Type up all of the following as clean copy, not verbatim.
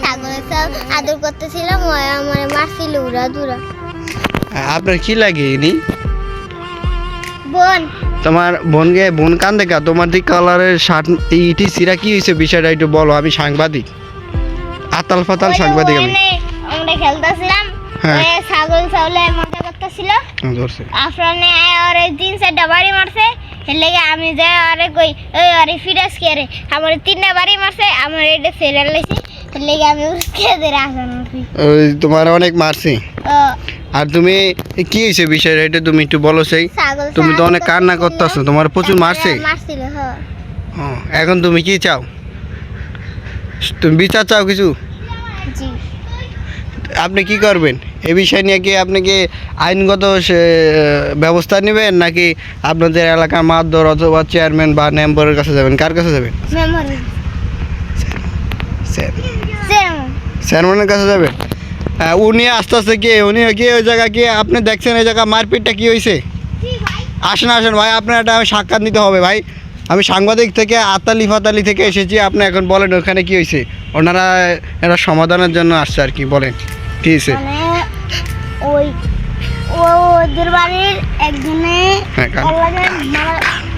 ছাগলের সব আদর করতেছিলাম, ওই আমার মারছিল উড়া দুরা। আপনার কি লাগে ইনি? বোন। তোমার বোন কান দেখা তোমার দিক কালারের শার্ট ইটি সিরা কি হয়েছে বিষয়টা একটু বলো। আমি সাংবাদিক, আতাল ফাতাল সাংবাদিক আমি। আমরা খেলতেছিলাম, ওই ছাগল ছাগলে মজা করতেছিল, আফরানে আর 3-4টা বাড়ি মারছে। এর লেগে আমি যাই আরে কই ওই আরে ফিরাস কে রে আমার 3টা বাড়ি মারছে, আমার এটা সেরাল লাইছি। এর লেগে আমি উসকে ধরে আসান উঠি। ওই তোমার অনেক মারছে। আর তুমি কি হয়েছে বিষয়টা এটা তুমি একটু বলো। সেই তুমি তো অনেক কান্না করতেছো, তোমার প্রচুর মারছে। মারছিল হ্যাঁ। এখন তুমি কি চাও? তুমি বিচার চাও কিছু? জি। আপনি কি করবেন এই বিষয় নিয়ে? কি আপনি কি আইনগত ব্যবস্থা নেবেন, নাকি আপনাদের এলাকার মাতবর অথবা চেয়ারম্যান বা মেম্বারের কাছে যাবেন? কার কাছে যাবেন? চেয়ারম্যানের কাছে যাবেন। উনি আস্তে আস্তে উনি কি ওই জায়গা কি আপনি দেখছেন এই জায়গা মারপিটটা কি হয়েছে? আসেন আসেন ভাই, আপনার একটা আমি সাক্ষাৎ নিতে হবে ভাই। আমি সাংবাদিক থেকে আতালি ফাতালি থেকে এসেছি। আপনি এখন বলেন ওখানে কি হয়েছে। ওনারা এটা সমাধানের জন্য আসছে আর কি। বলেন কি হয়েছে? ওই ওদের বাড়ির একজনে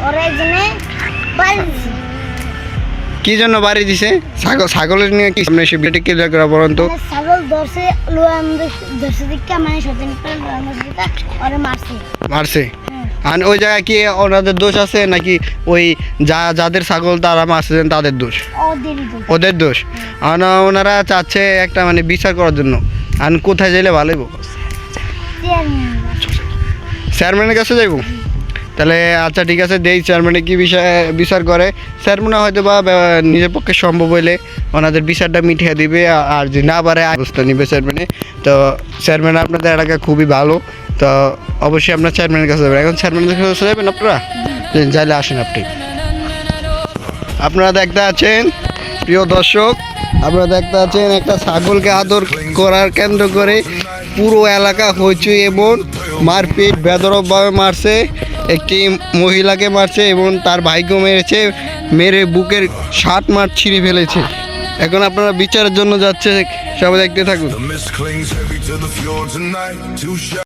ওরা একজনে বাড়ি দিছে। কি জন্য বাড়ি দিছে? ছাগলের নিয়ে কি সামনে এসে বেটে কি করে বলেন তো? ছাগল ধরছে ধরছে দিকে মানে সতেন ওরা মারছে। আর ওই জায়গায় কি ওনাদের দোষ আছে, নাকি ওই যাদের ছাগল তারা মারছেন তাদের দোষ? ওদের দোষ। আর ওনারা চাচ্ছে একটা মানে বিচার করার জন্য। আর কোথায় যাইলে ভালো হইব? চেয়ারম্যানের কাছে যাইব? তাহলে আচ্ছা ঠিক আছে, দেই চেয়ারম্যানে কি বিষয়ে বিচার করে। চেয়ারম্যানে হয়তো বা নিজের পক্ষে সম্ভব হইলে ওনাদের বিচারটা মিটিয়ে দিবে। আর যদি না পারে ব্যবস্থা নিবে চেয়ারম্যানে। তো চেয়ারম্যান আপনাদের এলাকা খুবই ভালো, তো অবশ্যই আপনার চেয়ারম্যানের কাছে যাবেন। এখন চেয়ারম্যানের কাছে যাবেন আপনারা? যাইলে আসেন আপনি। আপনারা দেখতে আছেন প্রিয় দর্শক, আপনারা দেখতে আছেন একটা ছাগলকে আদর করার কেন্দ্র করে পুরো এলাকা হইচই এবং মারপিট বেধড়কভাবে মারছে। একটি মহিলাকে মারছে এবং তার ভাইকেও মেরেছে, মেরে বুকের শার্ট মার ছিঁড়ে ফেলেছে। এখন আপনারা বিচারের জন্য যাচ্ছে, সবাই দেখতে থাকুন।